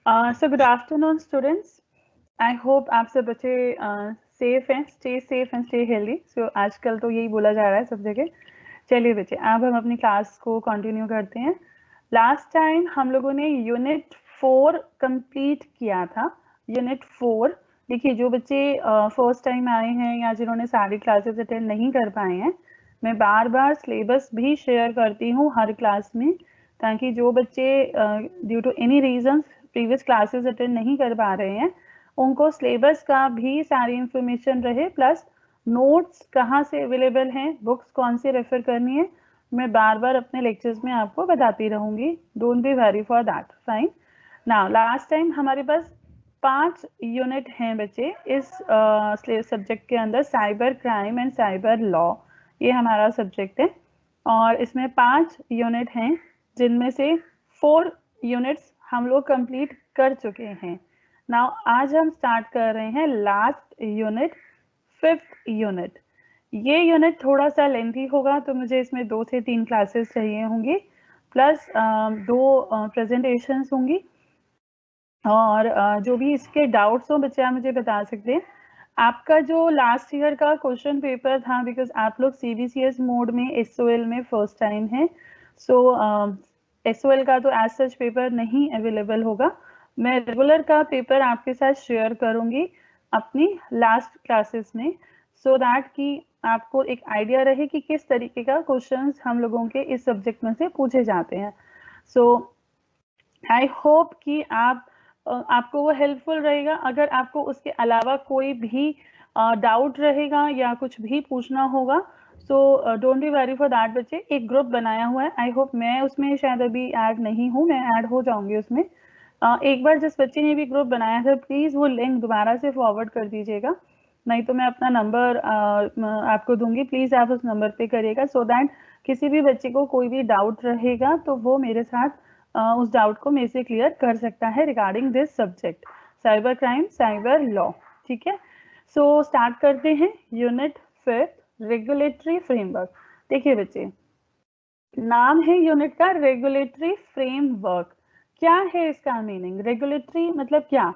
So good afternoon students. I hope आप सब बच्चे सेफ हैं, stay safe and stay healthy. So आजकल तो यही बोला जा रहा है सब जगह. चलिए बच्चे, अब हम अपनी क्लास को कंटिन्यू करते हैं. लास्ट टाइम हम लोगों ने यूनिट 4 कंप्लीट किया था. यूनिट 4 देखिए, जो बच्चे फर्स्ट टाइम आए हैं या जिन्होंने सारी क्लासेस अटेंड नहीं कर पाए हैं, मैं बार बार सिलेबस भी शेयर करती हूँ हर क्लास में, ताकि जो बच्चे due to any reasons previous classes attend नहीं कर पा रहे हैं, उनको सिलेबस का भी सारी इंफॉर्मेशन रहे, प्लस नोट्स कहाँ से अवेलेबल हैं, बुक्स कौन से रेफर करनी है, मैं बार बार अपने लेक्चर्स में आपको बताती रहूंगी. Don't be worry for that. Fine. Now last time हमारे पास 5 यूनिट हैं बच्चे इस सब्जेक्ट के अंदर, cyber crime and cyber law. ये हमारा सब्जेक्ट है और इसमें 5 यूनिट हैं, जिनमें से 4 यूनिट्स हम लोग कंप्लीट कर चुके हैं. नाउ आज हम स्टार्ट कर रहे हैं लास्ट यूनिट, 5th यूनिट. ये यूनिट थोड़ा सा लेंथी होगा, तो मुझे इसमें 2 से 3 क्लासेस चाहिए होंगी, प्लस 2 प्रेजेंटेशंस होंगी. और जो भी इसके डाउट्स हो बच्चे आप मुझे बता सकते हैं. आपका जो लास्ट ईयर का क्वेश्चन पेपर था, बिकॉज आप लोग CBCS मोड में SOL में फर्स्ट टाइम है, सो SOL का तो एज सच पेपर नहीं अवेलेबल होगा. मैं रेगुलर का पेपर आपके साथ शेयर करूंगी अपनी लास्ट क्लासेस में, सो दैट कि आपको एक आइडिया रहे कि किस तरीके का क्वेश्चंस हम लोगों के इस सब्जेक्ट में से पूछे जाते हैं. सो आई होप कि आपको वो हेल्पफुल रहेगा. अगर आपको उसके अलावा कोई भी डाउट रहेगा या कुछ भी पूछना होगा, so don't be worry for that बच्चे. एक ग्रुप बनाया हुआ है, आई होप मैं उसमें शायद अभी ऐड नहीं हूँ, मैं ऐड हो जाऊंगी उसमें. एक बार जिस बच्चे ने भी ग्रुप बनाया था, प्लीज वो लिंक दोबारा से फॉरवर्ड कर दीजिएगा, नहीं तो मैं अपना नंबर आपको दूंगी, प्लीज आप उस नंबर पे करिएगा, सो दैट किसी भी बच्चे को कोई भी डाउट रहेगा तो वो मेरे साथ उस डाउट को मेरे से क्लियर कर सकता है regarding this subject, cyber crime cyber law. ठीक है, सो स्टार्ट करते हैं यूनिट 5, रेगुलेटरी फ्रेमवर्क. देखिए बच्चे, नाम है यूनिट का रेगुलेटरी फ्रेमवर्क. क्या है इसका मीनिंग? रेगुलेटरी मतलब क्या?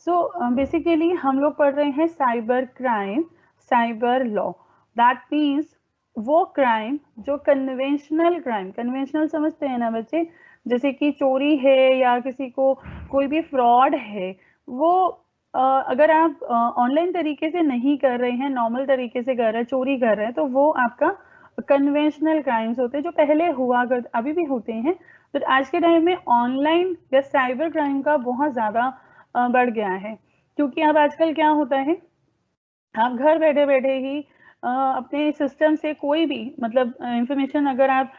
सो बेसिकली हम लोग पढ़ रहे हैं cyber crime cyber law. That means वो क्राइम जो कन्वेंशनल क्राइम, कन्वेंशनल समझते हैं ना बच्चे, जैसे कि चोरी है या किसी को कोई भी फ्रॉड है, वो अगर आप ऑनलाइन तरीके से नहीं कर रहे हैं, नॉर्मल तरीके से कर रहे हैं, चोरी कर रहे हैं, तो वो आपका कन्वेंशनल क्राइम्स होते हैं, जो पहले हुआ करते, अभी भी होते हैं. तो आज के टाइम में ऑनलाइन या साइबर क्राइम का बहुत ज़्यादा बढ़ गया है, क्योंकि अब आजकल क्या होता है, आप घर बैठे बैठे ही अपने सिस्टम से कोई भी मतलब इंफॉर्मेशन, अगर आप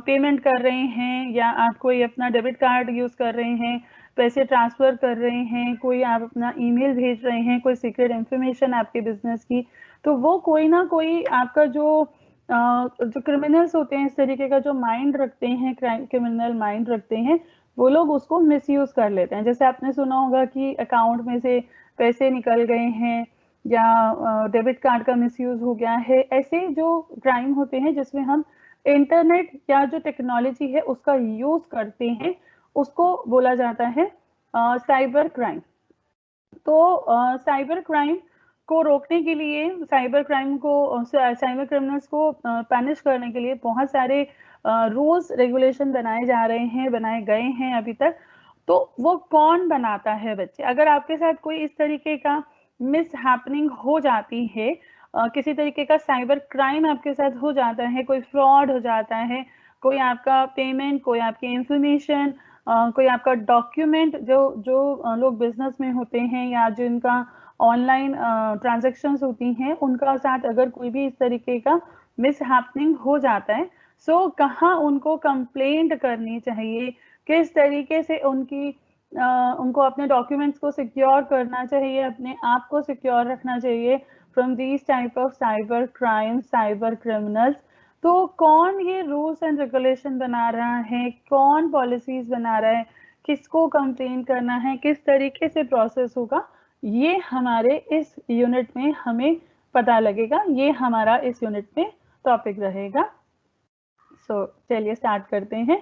पेमेंट कर रहे हैं या आप कोई अपना डेबिट कार्ड यूज़ कर रहे हैं, पैसे ट्रांसफ़र कर रहे हैं, कोई आप अपना ईमेल भेज रहे हैं, कोई सीक्रेट इंफॉर्मेशन आपके बिजनेस की, तो वो कोई ना कोई आपका जो क्रिमिनल्स होते हैं, इस तरीके का जो माइंड रखते हैं, क्रिमिनल माइंड रखते हैं, वो लोग उसको मिसयूज़ कर लेते हैं. जैसे आपने सुना होगा कि अकाउंट में से पैसे निकल गए हैं या डेबिट कार्ड का मिसयूज हो गया है. ऐसे जो क्राइम होते हैं जिसमें हम इंटरनेट या जो टेक्नोलॉजी है उसका यूज करते हैं, उसको बोला जाता है साइबर क्राइम. तो साइबर क्राइम को रोकने के लिए, साइबर क्राइम को, साइबर क्रिमिनल्स को पनिश करने के लिए बहुत सारे रूल्स रेगुलेशन बनाए जा रहे हैं, बनाए गए हैं अभी तक. तो वो कौन बनाता है बच्चे? अगर आपके साथ कोई इस तरीके का मिस हैपनिंग हो जाती है, किसी तरीके का साइबर क्राइम आपके साथ हो जाता है, कोई फ्रॉड हो जाता है, कोई आपका पेमेंट, कोई आपकी इंफॉर्मेशन, कोई आपका डॉक्यूमेंट, जो जो लोग बिजनेस में होते हैं या जिनका ऑनलाइन ट्रांजेक्शन्स होती हैं, उनका साथ अगर कोई भी इस तरीके का मिस हैपनिंग हो जाता है, सो कहाँ उनको कंप्लेंट करनी चाहिए, किस तरीके से उनको अपने डॉक्यूमेंट्स को सिक्योर करना चाहिए, अपने आप को सिक्योर रखना चाहिए from these type of cyber crime cyber criminals. तो कौन ये रूल्स एंड रेगुलेशन बना रहा है, कौन पॉलिसीज बना रहा है, किसको कंप्लेन करना है, किस तरीके से प्रोसेस होगा, ये हमारे इस यूनिट में हमें पता लगेगा. ये हमारा इस यूनिट में टॉपिक रहेगा. सो चलिए स्टार्ट करते हैं.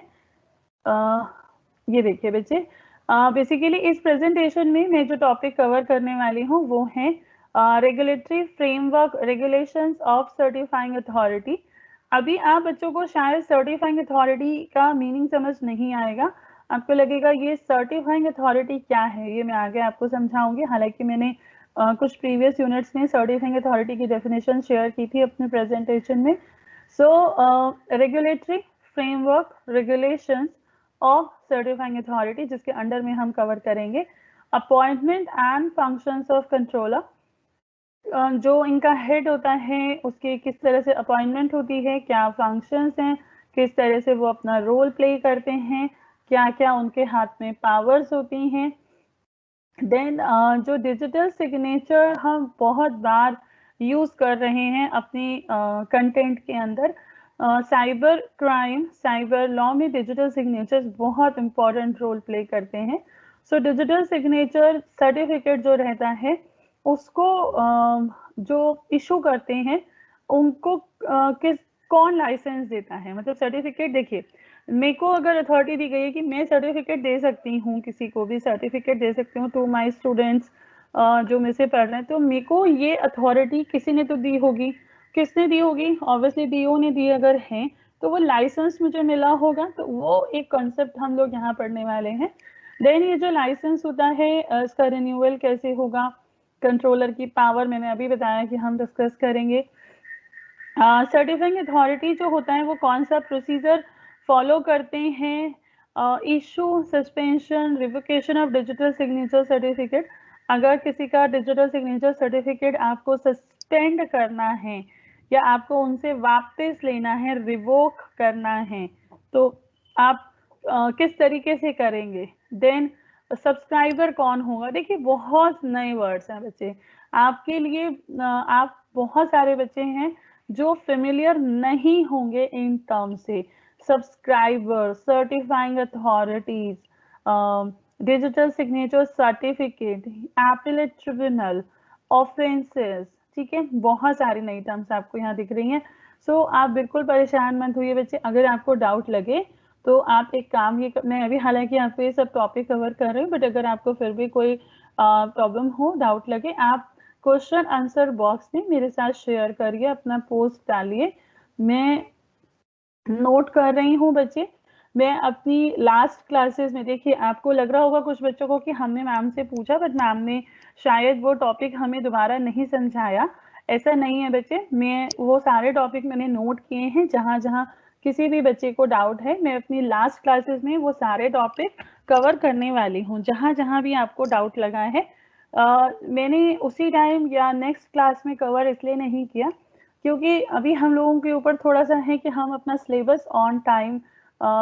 ये देखिए बच्चे, बेसिकली इस प्रेजेंटेशन में मैं जो टॉपिक कवर करने वाली हूँ वो है regulatory framework regulations of certifying authority. अभी आप बच्चों को शायद सर्टिफाइंग अथॉरिटी का मीनिंग समझ नहीं आएगा, आपको लगेगा ये सर्टिफाइंग अथॉरिटी क्या है, ये मैं आगे आपको समझाऊंगी। हालांकि मैंने कुछ प्रीवियस यूनिट्स में सर्टिफाइंग अथॉरिटी की डेफिनेशन शेयर की थी अपने प्रेजेंटेशन में। So regulatory framework regulations of certifying authority, जिसके अंडर में हम कवर करेंगे appointment and functions of controller. जो इनका हेड होता है उसके किस तरह से अपॉइंटमेंट होती है, क्या फंक्शंस हैं, किस तरह से वो अपना रोल प्ले करते हैं, क्या क्या उनके हाथ में पावर्स होती हैं। देन जो डिजिटल सिग्नेचर हम बहुत बार यूज कर रहे हैं अपनी कंटेंट के अंदर, साइबर क्राइम साइबर लॉ में डिजिटल सिग्नेचर्स बहुत इंपॉर्टेंट रोल प्ले करते हैं। सो डिजिटल सिग्नेचर सर्टिफिकेट जो रहता है उसको जो इशू करते हैं उनको कौन लाइसेंस देता है, मतलब सर्टिफिकेट। देखिए मेरे को अगर अथॉरिटी दी गई है कि मैं सर्टिफिकेट दे सकती हूँ, किसी को भी सर्टिफिकेट दे सकती हूँ टू माय स्टूडेंट्स जो मेरे से पढ़ रहे हैं, तो मेरे को ये अथॉरिटी किसी ने तो दी होगी। किसने दी होगी? ऑब्वियसली डीओ ने दी अगर है तो वो लाइसेंस मुझे मिला होगा। तो वो एक कॉन्सेप्ट हम लोग यहाँ पढ़ने वाले हैं। देन ये जो लाइसेंस होता है इसका रिन्यूअल कैसे होगा, कंट्रोलर की पावर मैंने अभी बताया कि हम डिस्कस करेंगे। सर्टिफाइंग अथॉरिटी जो होता है वो कौन सा प्रोसीजर फॉलो करते हैं, issue suspension revocation of digital signature certificate. अगर किसी का डिजिटल सिग्नेचर सर्टिफिकेट आपको सस्पेंड करना है या आपको उनसे वापस लेना है, रिवोक करना है, तो आप किस तरीके से करेंगे। देन सब्सक्राइबर कौन होगा। देखिए बहुत नए वर्ड्स हैं बच्चे आपके लिए, आप बहुत सारे बच्चे हैं जो फेमिलियर नहीं होंगे इन टर्म से। Subscriber, certifying authorities, digital signature certificate, appellate tribunal, offences, ठीक है, बहुत सारी नई टर्म्स आपको यहाँ दिख रही हैं। सो आप बिल्कुल परेशान मत होइए बच्चे, अगर आपको डाउट लगे तो आप एक काम ये मैं अभी हालांकि आपको ये सब टॉपिक कवर कर रही हूँ, बट अगर आपको फिर भी कोई प्रॉब्लम हो, डाउट लगे, आप क्वेश्चन आंसर बॉक्स में मेरे साथ शेयर करिए, अपना पोस्ट डालिए, मैं नोट कर रही हूँ बच्चे। मैं अपनी लास्ट क्लासेस में, देखिए आपको लग रहा होगा कुछ बच्चों को कि हमने मैम से पूछा बट मैम ने शायद वो टॉपिक हमें दोबारा नहीं समझाया। ऐसा नहीं है बच्चे, मैं वो सारे टॉपिक मैंने नोट किए हैं, जहाँ जहाँ किसी भी बच्चे को डाउट है मैं अपनी लास्ट क्लासेस में वो सारे टॉपिक कवर करने वाली हूँ। जहाँ जहाँ भी आपको डाउट लगा है मैंने उसी टाइम या नेक्स्ट क्लास में कवर इसलिए नहीं किया क्योंकि अभी हम लोगों के ऊपर थोड़ा सा है कि हम अपना सिलेबस ऑन टाइम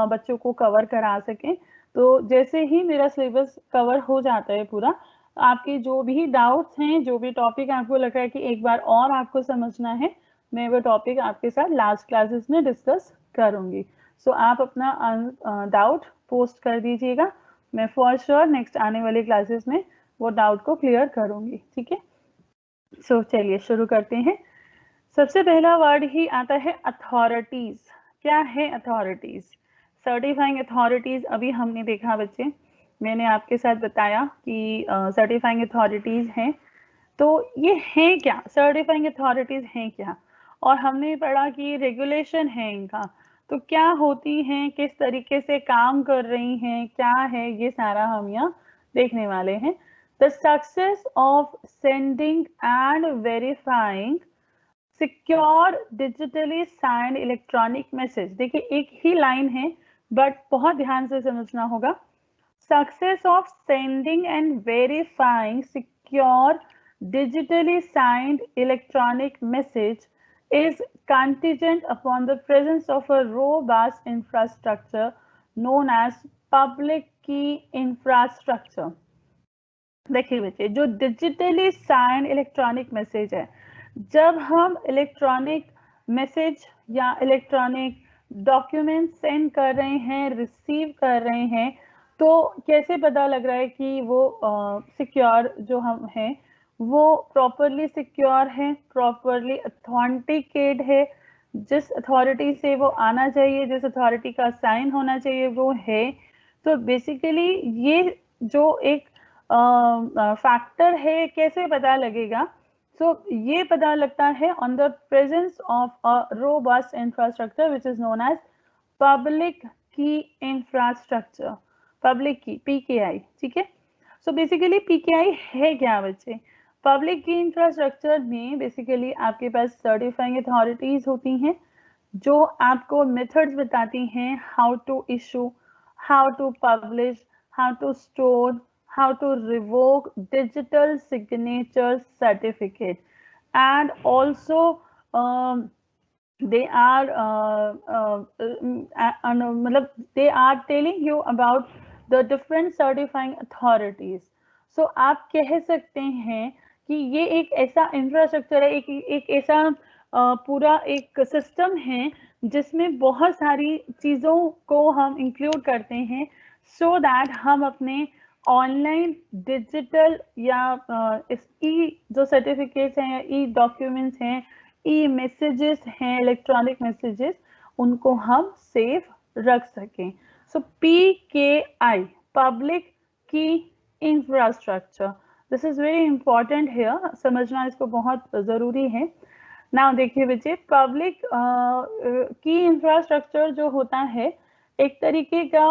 बच्चों को कवर करा सकें। तो जैसे ही मेरा सिलेबस कवर हो जाता है पूरा, आपके जो भी डाउट्स हैं, जो भी टॉपिक आपको लग रहा है कि एक बार और आपको समझना है, मैं वो टॉपिक आपके साथ लास्ट क्लासेस में डिस्कस करूंगी। सो आप अपना डाउट पोस्ट कर दीजिएगा, मैं फॉर श्योर नेक्स्ट आने वाली क्लासेस में वो डाउट को क्लियर करूंगी, ठीक है। सो चलिए शुरू करते हैं। सबसे पहला वर्ड ही आता है अथॉरिटीज। क्या है अथॉरिटीज? सर्टिफाइंग अथॉरिटीज अभी हमने देखा बच्चे, मैंने आपके साथ बताया कि सर्टिफाइंग अथॉरिटीज हैं। तो ये है क्या, सर्टिफाइंग अथॉरिटीज हैं क्या, और हमने पढ़ा कि रेगुलेशन है इनका, तो क्या होती हैं, किस तरीके से काम कर रही हैं, क्या है, ये सारा हम यहाँ देखने वाले हैं। The success of sending end verifying secure digitally signed electronic message. देखिए एक ही लाइन है बट बहुत ध्यान से समझना होगा। Success of sending end verifying secure digitally signed electronic message is contingent upon the presence of a robust infrastructure known as public key infrastructure। देखिए बच्चे, जो डिजिटली साइंड इलेक्ट्रॉनिक मैसेज है, जब हम इलेक्ट्रॉनिक मैसेज या इलेक्ट्रॉनिक डॉक्यूमेंट सेंड कर रहे हैं, रिसीव कर रहे हैं, तो कैसे पता लग रहा है कि वो सिक्योर जो हम हैं वो प्रॉपरली सिक्योर है, प्रॉपरली अथेंटिकेट है, जिस अथॉरिटी से वो आना चाहिए, जिस अथॉरिटी का साइन होना चाहिए वो है। तो बेसिकली ये जो एक फैक्टर है, कैसे पता लगेगा? सो ये पता लगता है on the presence of a robust infrastructure which is known as public key infrastructure, public key, PKI, ठीक है। सो बेसिकली PKI है क्या बच्चे? पब्लिक की इंफ्रास्ट्रक्चर में बेसिकली आपके पास सर्टिफाइंग अथॉरिटीज होती हैं जो आपको मेथड्स बताती हैं how to issue, how to publish, how to store, how to revoke digital signature certificate, and also they are मतलब they are telling you about the different certifying authorities. So आप कह सकते हैं कि ये एक ऐसा इंफ्रास्ट्रक्चर है, एक ऐसा पूरा एक सिस्टम है जिसमें बहुत सारी चीज़ों को हम इंक्लूड करते हैं सो दैट हम अपने ऑनलाइन डिजिटल या इस ई जो सर्टिफिकेट्स हैं या ई डॉक्यूमेंट्स हैं, ई मैसेजेस हैं, इलेक्ट्रॉनिक मैसेजेस, उनको हम सेफ रख सकें। सो PKI, public key infrastructure, this is very important here, समझना इसको बहुत जरूरी है। नाउ देखिए बच्चे, पब्लिक की इंफ्रास्ट्रक्चर जो होता है एक तरीके का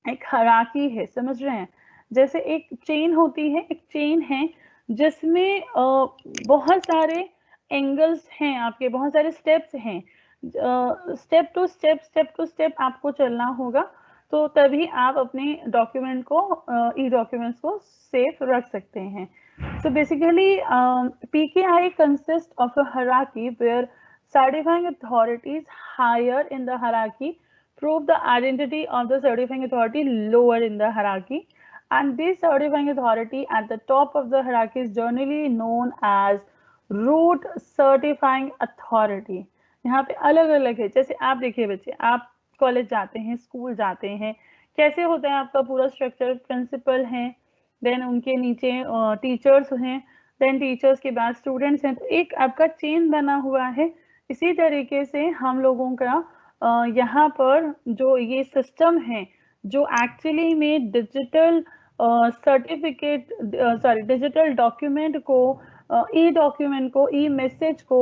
एक हायरार्की है, समझ रहे हैं? जैसे एक चेन होती है, एक चेन है जिसमें बहुत सारे एंगल्स हैं, आपके बहुत सारे स्टेप्स हैं, स्टेप टू स्टेप आपको चलना होगा, तो तभी आप अपने डॉक्यूमेंट को, ई डॉक्यूमेंट्स को सेफ रख सकते हैं। So basically, PKI consists of a hierarchy where certifying authorities higher in the hierarchy prove the identity of the certifying authority lower in the hierarchy, and this certifying authority at the top of the hierarchy is generally known as root certifying authority. यहाँ पे अलग अलग है, जैसे आप देखिए बच्चे, आप कॉलेज जाते हैं, स्कूल जाते हैं, कैसे होता है आपका पूरा स्ट्रक्चर? प्रिंसिपल हैं, देन उनके नीचे टीचर्स हैं, देन टीचर्स के बाद स्टूडेंट्स हैं, तो एक आपका चेन बना हुआ है। इसी तरीके से हम लोगों का यहाँ पर जो ये सिस्टम है, जो एक्चुअली में digital certificate, sorry digital document को, ई डॉक्यूमेंट को, ई मैसेज को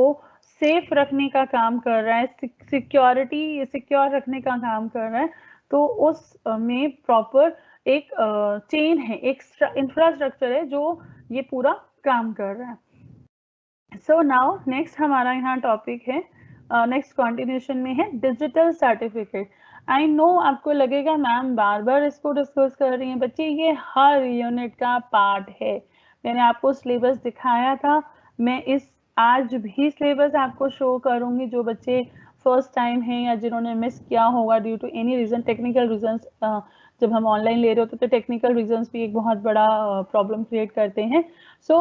सेफ रखने का काम कर रहा है, सिक्योर रखने का काम कर रहा है, तो उस में प्रॉपर एक चेन है, एक इंफ्रास्ट्रक्चर है जो ये पूरा काम कर रहा है। सो नाउ नेक्स्ट हमारा यहाँ टॉपिक है, नेक्स्ट कंटिन्यूशन में है डिजिटल सर्टिफिकेट। आई नो आपको लगेगा मैम बार बार इसको डिस्कस कर रही हैं। बच्चे ये हर यूनिट का पार्ट है, मैंने आपको सिलेबस दिखाया था, मैं इस आज भी सिलेबस आपको शो करूंगी। जो बच्चे फर्स्ट टाइम हैं या जिन्होंने मिस किया होगा due to any reason, technical reasons, जब हम ऑनलाइन ले रहे होते तो टेक्निकल रीजंस भी एक बहुत बड़ा प्रॉब्लम क्रिएट करते हैं। सो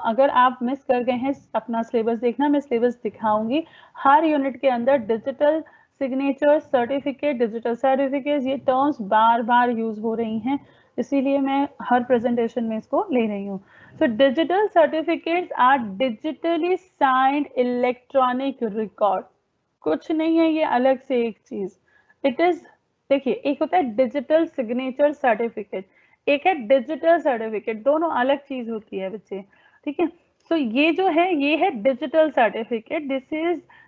अगर आप मिस कर गए हैं अपना सिलेबस देखना, मैं सिलेबस दिखाऊंगी। हर यूनिट के अंदर digital signature certificate, digital certificate, ये टर्म्स बार बार यूज हो रही हैं, इसीलिए मैं हर प्रेजेंटेशन में इसको ले रही हूँ। So digital certificates are digitally signed electronic record, कुछ नहीं है ये अलग से एक चीज। इट इज, देखिए एक होता है डिजिटल सिग्नेचर सर्टिफिकेट, एक है डिजिटल सर्टिफिकेट, दोनों अलग चीज होती है बच्चे, ठीक है। सो ये जो है ये है digital certificate,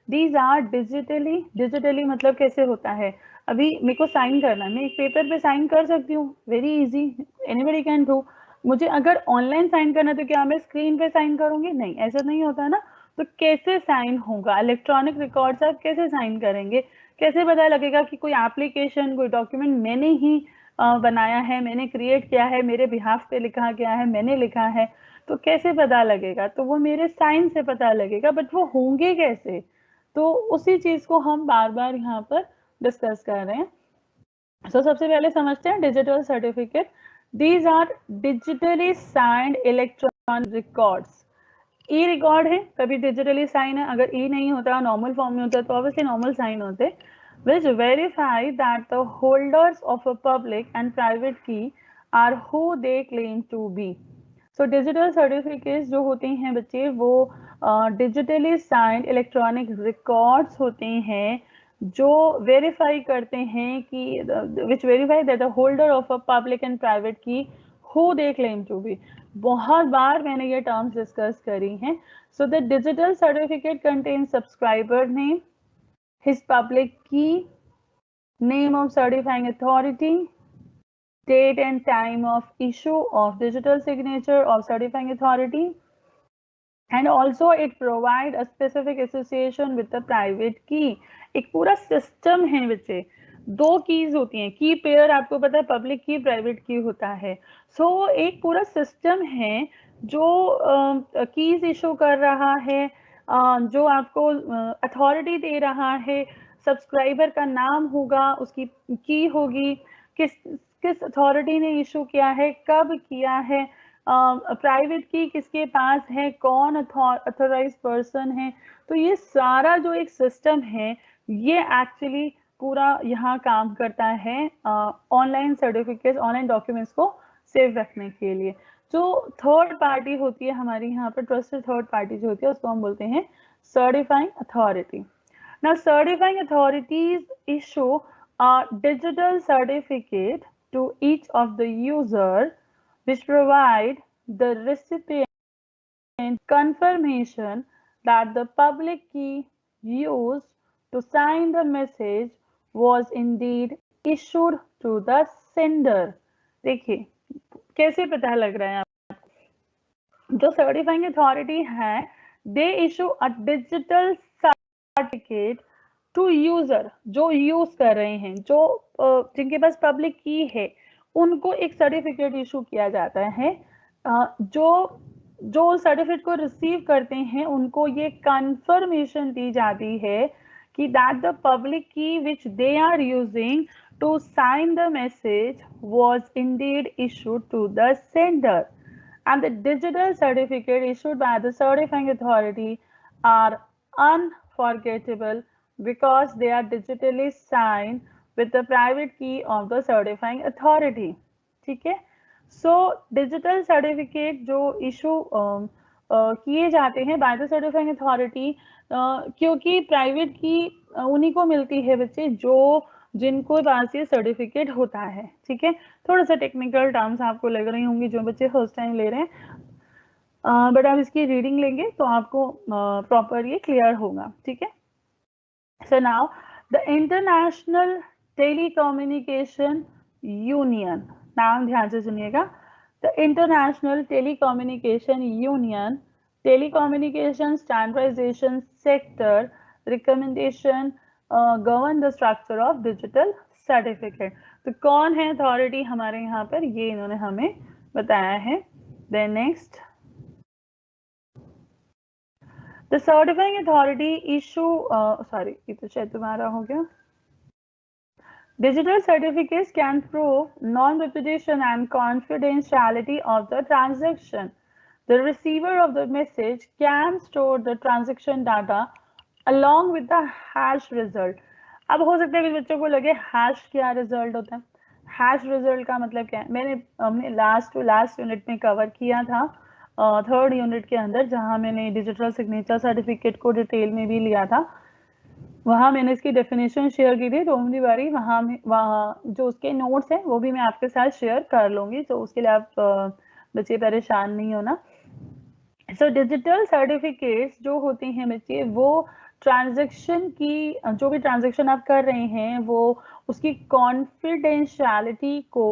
these are digitally मतलब कैसे होता है? अभी मेरे को साइन करना है, मैं एक पेपर पे साइन कर सकती हूँ, very easy, anybody can do. मुझे अगर ऑनलाइन साइन करना है तो क्या मैं स्क्रीन पे साइन करूंगी? नहीं, ऐसा नहीं होता ना। तो कैसे साइन होगा? इलेक्ट्रॉनिक रिकॉर्ड्स आप कैसे साइन करेंगे? कैसे पता लगेगा कि कोई एप्लीकेशन, कोई डॉक्यूमेंट मैंने ही बनाया है, मैंने क्रिएट किया है, मेरे बिहाफ पे लिखा गया है, मैंने लिखा है? तो कैसे पता लगेगा? तो वो मेरे साइन से पता लगेगा, बट वो होंगे कैसे? तो उसी चीज को हम बार बार यहाँ पर डिस्कस कर रहे हैं। सो सबसे पहले समझते हैं digital certificate. These are digitally signed electronic records. E record है, कभी डिजिटली साइन है, अगर ई नहीं होता, नॉर्मल फॉर्म में होता तो ऑब्वियसली नॉर्मल साइन होते, which verify that the holders of a public and private key are who they claim to be. So digital certificates जो होते हैं बच्चे वो डिजिटली साइंड इलेक्ट्रॉनिक रिकॉर्ड्स होते हैं जो वेरीफाई करते हैं कि which verify that the holder of a public and private key who they claim to be. बहुत बार मैंने ये टर्म्स डिस्कस करी हैं। So the digital certificate contain subscriber name, his public key, name of certifying authority, date and time of issue of digital signature of certifying authority, and also it provide a specific association with the private key। एक पूरा system है बच्चे, दो keys होती हैं, की pair आपको पता है, पब्लिक की प्राइवेट की होता है। सो एक पूरा सिस्टम है जो कीज इशू कर रहा है, जो आपको अथॉरिटी दे रहा है, सब्सक्राइबर का नाम होगा, उसकी की होगी, किस किस अथॉरिटी ने इशू किया है, कब किया है, प्राइवेट की किसके पास है, कौन अथॉराइज पर्सन है। तो ये सारा जो एक सिस्टम है ये एक्चुअली पूरा यहाँ काम करता है ऑनलाइन सर्टिफिकेट, ऑनलाइन डॉक्यूमेंट्स को सेव रखने के लिए। जो थर्ड पार्टी होती है हमारी यहाँ पर, ट्रस्टेड थर्ड पार्टी जो होती है उसको हम बोलते हैं certifying authority. Now, certifying authorities issue a digital certificate to each of the user, which provide the recipient confirmation that the public key used to sign the message was indeed issued to the sender। देखिए कैसे पता लग रहा है आपको, जो certifying authority है they issue a digital certificate to user, जो यूज कर रहे हैं, जो जिनके पास पब्लिक की है, उनको एक सर्टिफिकेट इशू किया जाता है। जो सर्टिफिकेट को रिसीव करते हैं उनको ये कंफर्मेशन दी जाती है कि that the public key which they are using to sign the message was indeed issued to the sender, and the digital certificate issued by the certifying authority are unforgettable because they are digitally signed with the private key of the certifying authority। ठीक है, so digital certificate जो issue किए जाते हैं bye the certifying authority, क्योंकि private की उन्हीं को मिलती है बच्चे जो जिनको पास ये सर्टिफिकेट होता है। ठीक है, थोड़ा सा टेक्निकल टर्म्स आपको लग रही होंगी जो बच्चे फर्स्ट टाइम ले रहे हैं, बट आप इसकी रीडिंग लेंगे तो आपको प्रॉपर ये क्लियर होगा। ठीक है, so now the international telecommunication union, नाम ध्यान से सुनिएगा, the international telecommunication union telecommunication standardization sector recommendation govern the structure of digital certificate। तो कौन है अथॉरिटी हमारे यहाँ पर, ये इन्होंने हमें बताया है। Then next, the certifying authority issue sorry ये तो शायद तुम्हारा हो गया। Digital certificates can prove non-repudiation and confidentiality of the transaction। The receiver of the message can store the transaction data along with the hash result। अब हो सकता है कि बच्चों को लगे हैश क्या रिजल्ट होता है, हैश रिजल्ट का मतलब क्या है, हमने लास्ट यूनिट में कवर किया था, थर्ड यूनिट के अंदर, जहां मैंने डिजिटल सिग्नेचर सर्टिफिकेट को डिटेल में भी लिया था, वहां मैंने इसकी डेफिनेशन शेयर की थी। डोंट वरी, वहाँ जो उसके नोट्स हैं वो भी मैं आपके साथ शेयर कर लूंगी, तो उसके लिए आप बच्चे परेशान नहीं होना। सो डिजिटल सर्टिफिकेट्स जो होते हैं बच्चे, वो ट्रांजैक्शन की, जो भी ट्रांजैक्शन आप कर रहे हैं वो उसकी कॉन्फिडेंशियलिटी को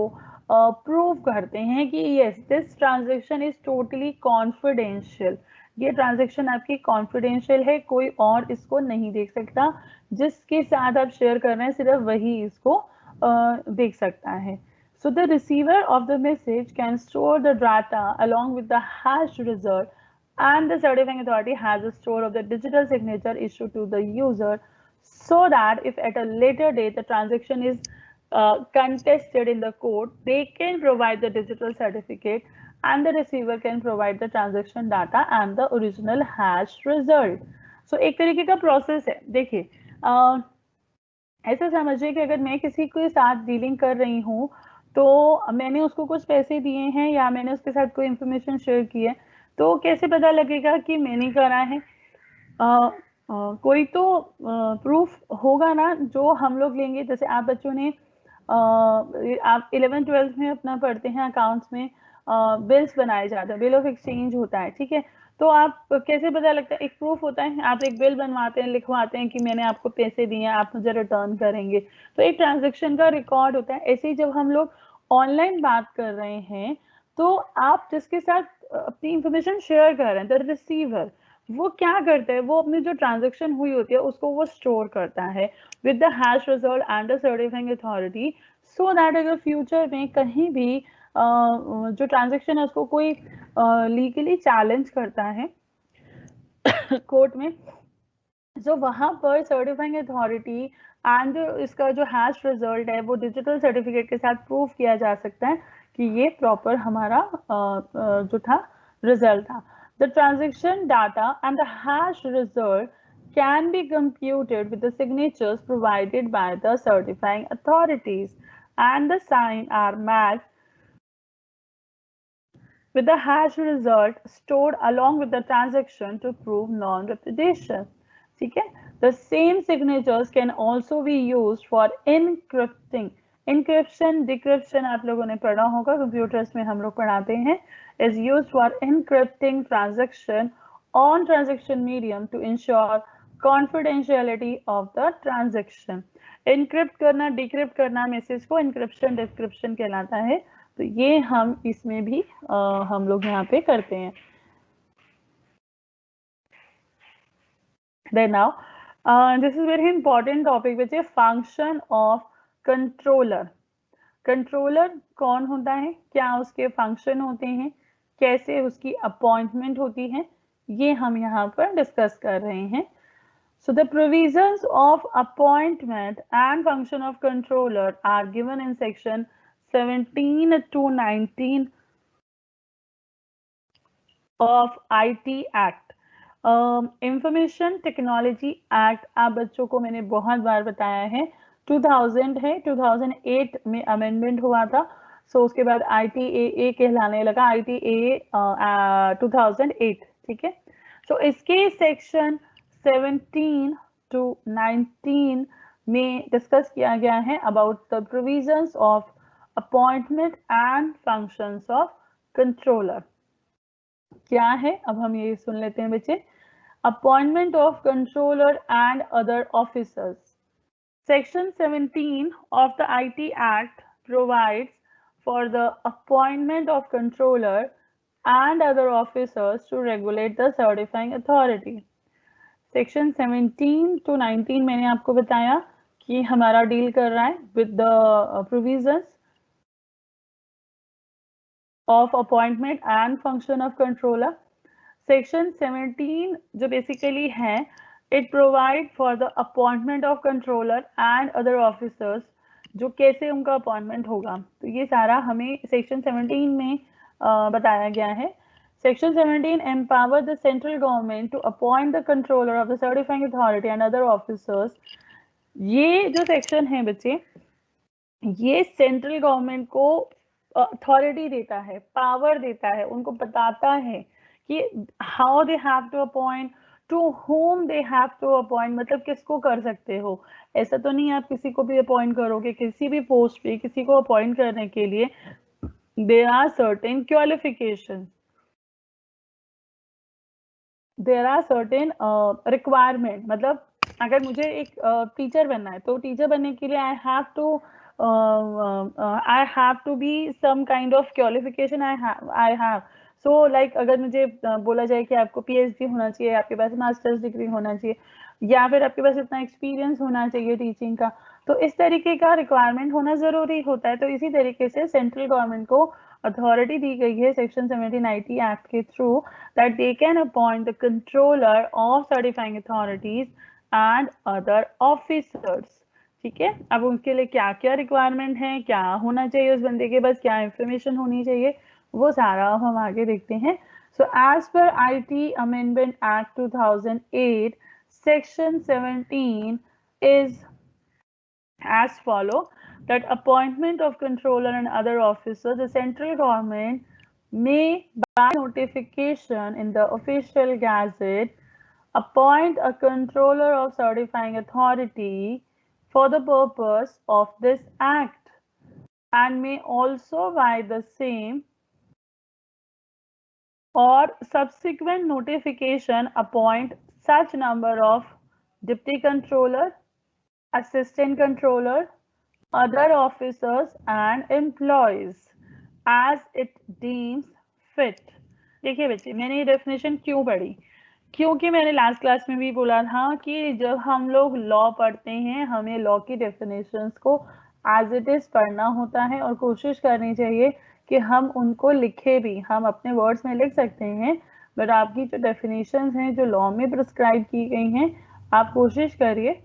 प्रूव करते हैं कि yes this transaction is totally confidential, ये ट्रांजैक्शन आपकी कॉन्फिडेंशियल है, कोई और इसको नहीं देख सकता, जिसके साथ आप शेयर कर रहे हैं सिर्फ वही इसको देख सकता है। So the receiver of the message can store the data along with the hash result, and the certifying authority has a store of the digital signature issued to the user, so that if at a later date the transaction is contested in the court, they can provide the digital certificate and the receiver can provide the transaction data and the original hash result। So एक तरीके का process है। देखिए ऐसा समझिए कि अगर मैं किसी के साथ डीलिंग कर रही हूँ तो मैंने उसको कुछ पैसे दिए हैं या मैंने उसके साथ कोई इंफॉर्मेशन शेयर की है, तो कैसे पता लगेगा कि मैंने करा है, कोई तो प्रूफ होगा ना जो हम लोग लेंगे। जैसे आप बच्चों ने आप 11th-12th में अपना पढ़ते हैं अकाउंट्स में, बिल्स बनाए जाते हैं, बिल ऑफ एक्सचेंज होता है, ठीक है। तो आप कैसे पता लगता है, एक प्रूफ होता है, आप एक बिल बनवाते हैं, लिखवाते हैं कि मैंने आपको पैसे दिए हैं, आप मुझे रिटर्न करेंगे, तो एक ट्रांजेक्शन का रिकॉर्ड होता है। ऐसे ही जब हम लोग ऑनलाइन बात कर रहे हैं तो आप जिसके साथ अपनी इंफॉर्मेशन शेयर कर रहे हैं, द रिसीवर, वो क्या करता है, वो अपनी जो ट्रांजेक्शन हुई होती है उसको वो स्टोर करता है with the hash result and the certifying authority, so that अगर फ्यूचर में कहीं भी जो ट्रांजेक्शन है उसको कोई लीगली चैलेंज करता है कोर्ट में, जो वहां पर सर्टिफाइंग अथॉरिटी एंड इसका जो हैश रिजल्ट है वो डिजिटल सर्टिफिकेट के साथ प्रूव किया जा सकता है कि ये प्रॉपर हमारा जो था रिजल्ट था। The transaction data and the hash result can be computed with the signatures provided by the certifying authorities, and the sign are matched with the hash result stored along with the transaction to prove non-repetition. ठीक है, the same signatures can also be used for encrypting. encryption decryption आप लोगों ने पढ़ा होगा, computers में हम लोग पढ़ाते हैं, is used for encrypting transaction on transaction medium to ensure confidentiality of the transaction. encrypt करना, decrypt करना मैसेज को encryption decryption कहलाता है। तो ये हम इसमें भी हम लोग यहाँ पे करते हैं। Then now, this is very important topic which is function of controller. Controller कौन होता है, क्या उसके फंक्शन होते हैं, कैसे उसकी अपॉइंटमेंट होती है, ये हम यहाँ पर डिस्कस कर रहे हैं। So the provisions of appointment and function of controller are given in section 17 to 19 of IT Act. Information technology act आप बच्चों को मैंने बहुत बार बताया है, 2000 है, 2008 में अमेंडमेंट हुआ था, सो उसके बाद ITAA कहलाने लगा, ITAA 2008, ठीक है। सो इसके सेक्शन 17 to 19 में डिस्कस किया गया है about the provisions of appointment and functions of controller. क्या है, अब हम ये सुन लेते हैं बच्चे। Appointment of controller and other officers. Section 17 of the IT Act provides for the appointment of controller and other officers to regulate the certifying authority. Section 17 to 19 मैंने आपको बताया कि हमारा डील कर रहा है with the provisions of appointment and function of controller. Section 17 जो basically है, it provide for the appointment of controller and other officers, जो कैसे उनका अपॉइंटमेंट होगा, तो ये सारा हमें सेक्शन 17 में बताया गया है। Section 17 empower the central government to appoint the controller of the certifying authority and other officers. ये जो सेक्शन है बच्चे, ये सेंट्रल गवर्नमेंट को अथॉरिटी देता है, पावर देता है, उनको बताता है कि how they have to appoint, to whom they have to appoint, मतलब किसको कर सकते हो। ऐसा तो नहीं आप किसी को भी अपॉइंट करोगे, किसी भी पोस्ट पे किसी को अपॉइंट करने के लिए there are certain qualification, there are certain requirement. मतलब अगर मुझे एक टीचर बनना है तो टीचर बनने के लिए I have to be some kind of qualification I have. So like अगर मुझे बोला जाए कि आपको PhD होना चाहिए, आपके पास मास्टर्स डिग्री होना चाहिए, या फिर आपके पास इतना एक्सपीरियंस होना चाहिए टीचिंग का, तो इस तरीके का रिक्वायरमेंट होना जरूरी होता है। तो इसी तरीके से सेंट्रल गवर्नमेंट को अथॉरिटी दी गई है सेक्शन 17 IT एक्ट के through that they can appoint the controller of certifying authorities and other officers. ठीक है, अब उनके लिए क्या क्या रिक्वायरमेंट है, क्या होना चाहिए उस बंदे के पास, क्या इंफॉर्मेशन होनी चाहिए, वो सारा हम आगे देखते हैं। So as per IT amendment act 2008 section 17 is as follow, that appointment of controller and other officers, the central government may by notification in the official gazette appoint a controller of certifying authority for the purpose of this act and may also by the same or subsequent notification appoint such number of deputy controller, assistant controller, other officers and employees as it deems fit. देखिए बच्चे, मैंने ये definition क्यों पढ़ी, क्योंकि मैंने last class में भी बोला था कि जब हम लोग लॉ पढ़ते हैं हमें लॉ की डेफिनेशंस को एज इट इज पढ़ना होता है और कोशिश करनी चाहिए कि हम उनको लिखे भी, हम अपने वर्ड्स में लिख सकते हैं बट आपकी जो डेफिनेशंस हैं जो लॉ में प्रिस्क्राइब की गई हैं आप कोशिश करिए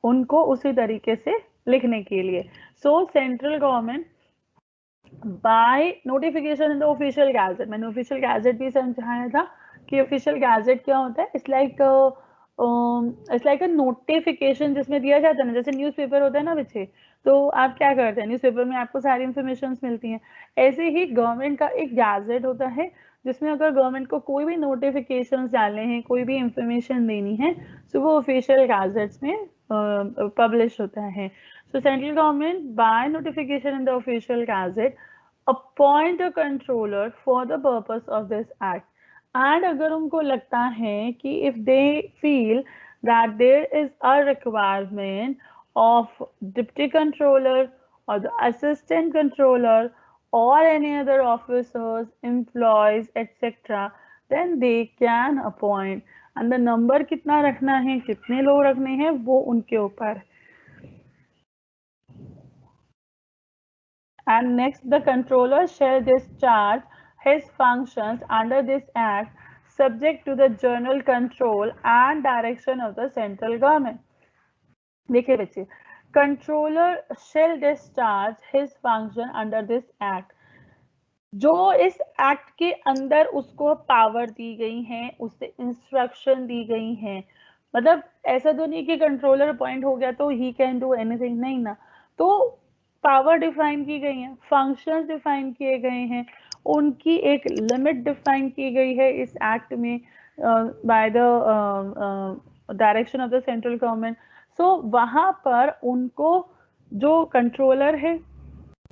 उनको उसी तरीके से लिखने के लिए. सो central government by notification in the official gazette, मैंने ऑफिशियल गैजेट भी समझाया था कि ऑफिशियल गैजेट क्या होता है. इट्स लाइक अ नोटिफिकेशन जिसमें दिया जाता है ना, जैसे न्यूज़पेपर होता है ना बच्चे, तो आप क्या करते हैं न्यूज़पेपर में आपको सारी इंफॉर्मेशन मिलती हैं, ऐसे ही गवर्नमेंट का एक गैजेट होता है जिसमें अगर गवर्नमेंट को कोई भी नोटिफिकेशन डालने हैं, कोई भी इंफॉर्मेशन देनी है, तो वो ऑफिशियल गैजेट्स में पब्लिश होता है. So central government by notification in the official gazette appoint a controller for the purpose of this act. And अगर उनको लगता है कि if they feel that there is a requirement of deputy controller or the assistant controller or any other officers, employees, etc., then they can appoint. And the number कितना रखना है, कितने लोग रखने हैं, वो उनके ऊपर. And next, the controller shall discharge his functions under this act subject to the general control and direction of the central government. देखिए बच्चे, controller shall discharge his function under this act. जो इस एक्ट के अंदर उसको power दी गई है, उससे इंस्ट्रक्शन दी गई है, मतलब ऐसा तो नहीं कि कंट्रोलर अपॉइंट हो गया तो ही कैन डू एनीथिंग, नहीं ना. तो पावर डिफाइन की गई है, फंक्शंस डिफाइन किए गए हैं, उनकी एक लिमिट डिफाइन की गई है इस एक्ट में by the direction of the central government. So वहां पर उनको जो कंट्रोलर है,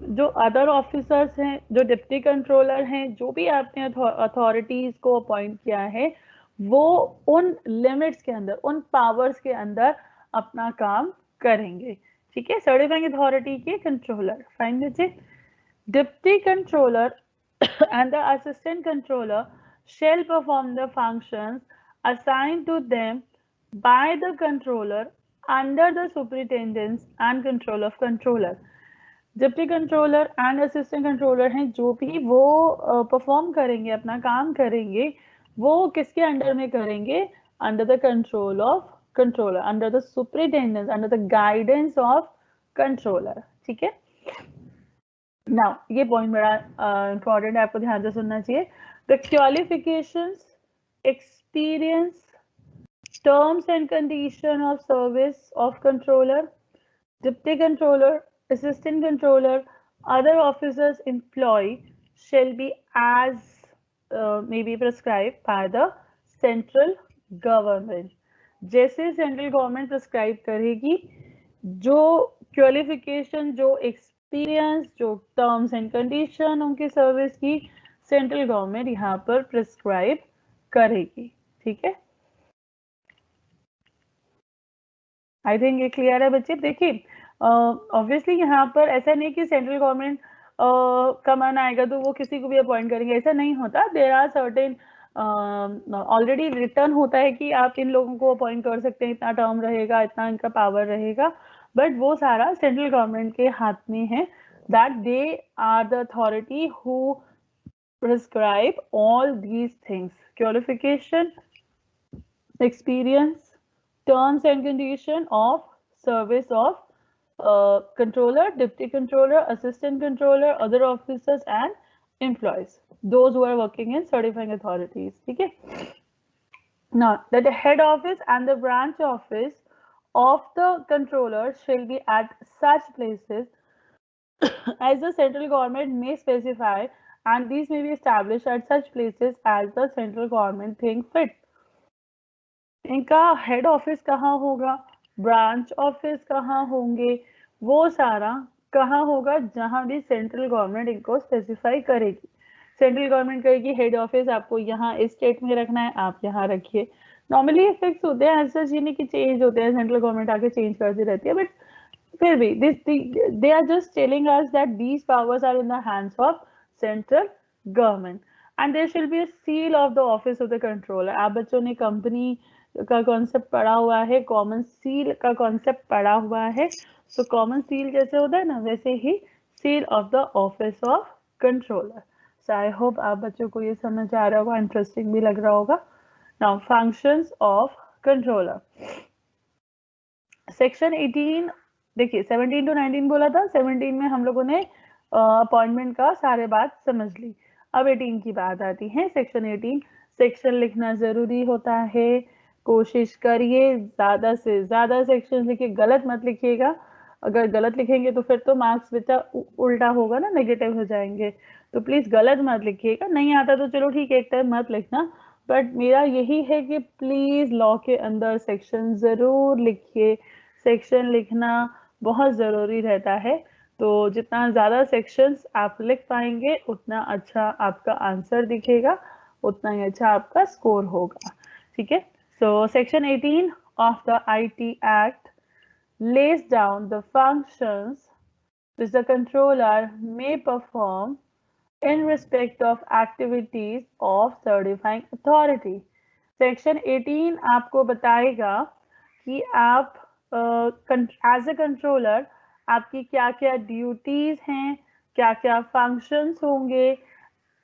जो अदर ऑफिसर्स हैं, जो डिप्टी कंट्रोलर हैं, जो भी आपने अथॉरिटीज को अपॉइंट किया है, वो उन लिमिट्स के अंदर, उन पावर्स के अंदर अपना काम करेंगे. ठीक है, सर्टिफाइंग अथॉरिटी के कंट्रोलर. फाइन बच्चे, deputy controller and the assistant controller shall perform the functions assigned to them by the controller under the superintendence and control of controller. Deputy controller and assistant controller हैं, जो भी वो perform करेंगे, अपना काम करेंगे, वो किसके अंडर में करेंगे, under the control of controller, under the superintendence, under the guidance of controller. ठीक है, नाउ ये पॉइंट बड़ा इंपॉर्टेंट है, आपको ध्यान से सुनना चाहिए. The qualifications, experience, terms and condition of service of controller, deputy controller, assistant controller, other officers, employee shall be as may be prescribed by the central government. जैसे सेंट्रल गवर्नमेंट प्रिस्क्राइब करेगी, जो qualification, जो experience, जो terms and condition उनकी service की, central government यहाँ पर prescribe करेगी. ठीक है, आई थिंक ये क्लियर है बच्चे. देखिए ऑब्वियसली यहाँ पर ऐसा नहीं कि सेंट्रल गवर्नमेंट का मन आएगा तो वो किसी को भी अपॉइंट करेंगे, ऐसा नहीं होता. There are certain already written होता है कि आप इन लोगों को अपॉइंट कर सकते हैं, इतना टर्म रहेगा, इतना इनका पावर रहेगा, बट वो सारा सेंट्रल गवर्नमेंट के हाथ में है. That they are the authority who prescribe all these things, qualification, experience, terms and condition of service of controller, deputy controller, assistant controller, other officers and employees, those who are working in certifying authorities. Okay, now that the head office and the branch office of the controller shall be at such places as the central government may specify, and these may be established at such places as the central government think fit. इनका head office कहाँ होगा, branch office कहाँ होंगे, वो सारा कहाँ होगा, जहां भी सेंट्रल गवर्नमेंट इनको स्पेसिफाई करेगी। सेंट्रल गवर्नमेंट कहेगी हेड ऑफिस आपको यहाँ इस स्टेट में रखना है, आप यहाँ रखिए। नॉर्मली फिक्स होते हैं, ऐसा चीज नहीं कि चेंज होते हैं, सेंट्रल गवर्नमेंट आके चेंज करती रहती है, बट फिर भी this they are just telling us that these powers are in the hands of central government and there shall be a seal of the office of the controller. आप बच्चों ने company का concept पढ़ा हुआ है, common seal का concept पढ़ा हुआ है। तो कॉमन सील जैसे होता है ना, वैसे ही seal of the office of controller. So I hope आप बच्चों को ये समझ आ रहा होगा, इंटरेस्टिंग भी लग रहा होगा। Now functions of controller, section 18, देखिए 17 टू 19 बोला था, 17 में हम लोगों ने अपॉइंटमेंट का सारे बात समझ ली। अब 18 की बात आती है, सेक्शन 18। सेक्शन लिखना जरूरी होता है, कोशिश करिए ज्यादा से ज्यादा सेक्शन लिखिए, गलत मत लिखिएगा। अगर गलत लिखेंगे तो फिर तो मार्क्स बेटा उल्टा होगा ना, नेगेटिव हो जाएंगे। तो प्लीज गलत मत लिखिएगा, नहीं आता तो चलो ठीक है, एक टाइम मत लिखना, बट मेरा यही है कि प्लीज लॉ के अंदर सेक्शन जरूर लिखिए। सेक्शन लिखना बहुत ज़रूरी रहता है। तो जितना ज़्यादा सेक्शंस आप लिख पाएंगे उतना अच्छा आपका आंसर दिखेगा, उतना ही अच्छा आपका स्कोर होगा। ठीक है, so section 18 of the IT act lays down the functions which the controller may perform in respect of activities of certifying authority. Section 18 आपको बताएगा कि आप एज ए कंट्रोलर आपकी क्या क्या ड्यूटीज हैं, क्या क्या फंक्शंस होंगे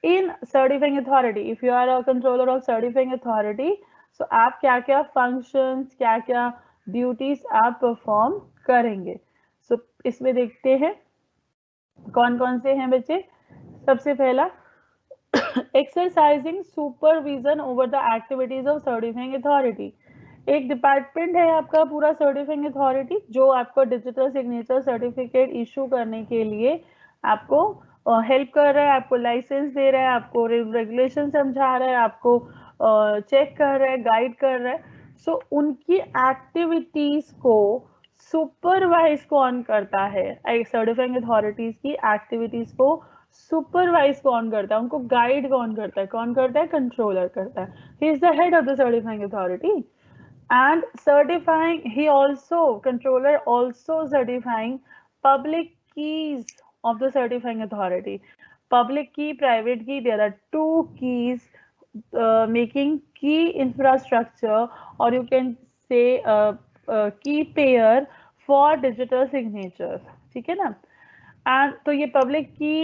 इन certifying authority. If you are a controller of certifying authority, so आप क्या क्या फंक्शंस, क्या क्या ड्यूटीज आप परफॉर्म करेंगे। सो इसमें देखते हैं कौन कौन से हैं बच्चे। सबसे पहला, exercising supervision over the activities of certifying authority. एक डिपार्टमेंट है आपका पूरा सर्टिफाइंग अथॉरिटी, जो आपको डिजिटल सिग्नेचर सर्टिफिकेट इशू करने के लिए आपको हेल्प कर रहा है, आपको लाइसेंस दे रहा है, आपको रेगुलेशन समझा रहा है, आपको चेक कर रहा है, गाइड कर रहा है। सो उनकी एक्टिविटीज को सुपरवाइज कौन करता है, सर्टिफाइंग अथॉरिटीज की एक्टिविटीज को सुपरवाइज कौन करता है, उनको गाइड कौन करता है, कौन करता है, कंट्रोलर करता है। ही is the head of the certifying authority and certifying, he also, controller also certifying public keys of the certifying authority. Public key, private key, there are two keys making key infrastructure, or you can say key pair for digital signatures. ठीक है ना। And तो ये public की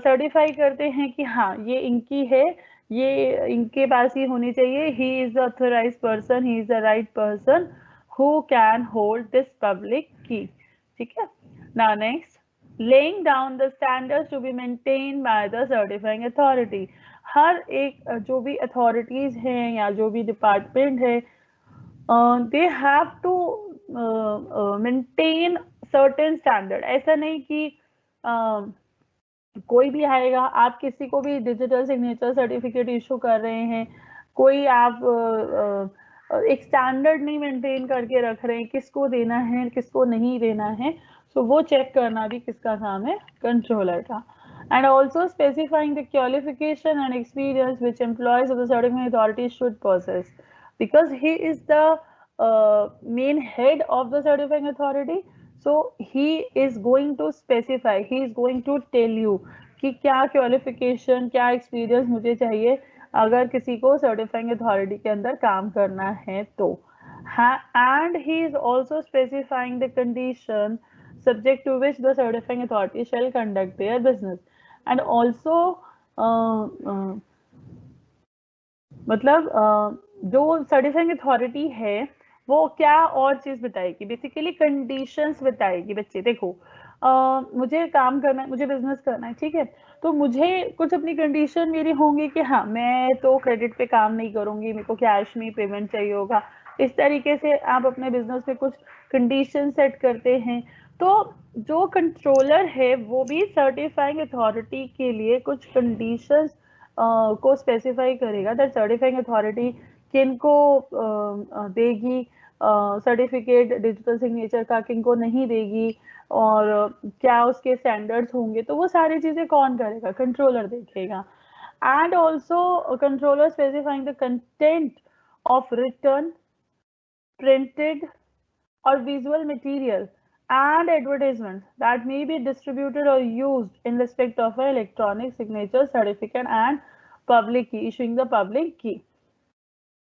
certify करते हैं कि हाँ ये इनकी है, ये इनके पास ही होनी चाहिए, he is the authorise person, he is the right person who can hold this public key. ठीक है ना। Next, laying down the standards to be maintain by the certifying authority. हर एक जो भी अथॉरिटीज हैं या जो भी डिपार्टमेंट है, they have to maintain certain standard. ऐसा नहीं कि कोई भी आएगा, आप किसी को भी डिजिटल सिग्नेचर सर्टिफिकेट इशू कर रहे हैं, कोई आप एक स्टैंडर्ड नहीं मेंटेन करके रख रहे हैं, किसको देना है किसको नहीं देना है। सो वो चेक करना भी किसका काम है, कंट्रोलर का। and also specifying the qualification and experience which employees of the certifying authority should possess, because he is the main head of the certifying authority. So he is going to specify, he is going to tell you कि क्या qualification, क्या experience मुझे चाहिए अगर किसी को certifying authority के अंदर काम करना है तो। and he is also specifying the condition subject to which the certifying authority shall conduct their business. and also मतलब जो सर्टिफाइंग अथॉरिटी है वो क्या और चीज बताएगी, बेसिकली कंडीशंस बताएगी। बच्चे देखो, मुझे काम करना है, मुझे बिजनेस करना है, ठीक है, तो मुझे कुछ अपनी कंडीशन मेरी होंगी कि हाँ मैं तो क्रेडिट पे काम नहीं करूंगी, मेरे को कैश में पेमेंट चाहिए होगा। इस तरीके से आप अपने बिजनेस में कुछ कंडीशन सेट करते हैं। तो जो कंट्रोलर है वो भी सर्टिफाइंग अथॉरिटी के लिए कुछ कंडीशंस को स्पेसिफाई करेगा दैट सर्टिफाइंग अथॉरिटी किनको देगी सर्टिफिकेट डिजिटल सिग्नेचर का, किनको नहीं देगी, और क्या उसके स्टैंडर्ड्स होंगे, तो वो सारी चीजें कौन करेगा? कंट्रोलर देखेगा. And also controller specifying the content of return, printed or visual material and advertisements that may be distributed or used in respect of an electronic signature certificate and public key, issuing the public key.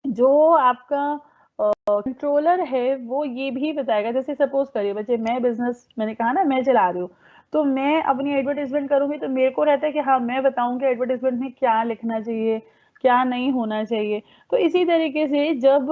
जो आपका controller है वो ये भी बताएगा, जैसे suppose करिए बच्चे, मैं बिजनेस, मैंने कहा ना मैं चला रही हूँ, तो मैं अपनी एडवर्टाइजमेंट करूंगी तो मेरे को रहता है कि हाँ मैं बताऊंगी एडवर्टाइजमेंट में क्या लिखना चाहिए, क्या नहीं होना चाहिए. तो इसी तरीके से जब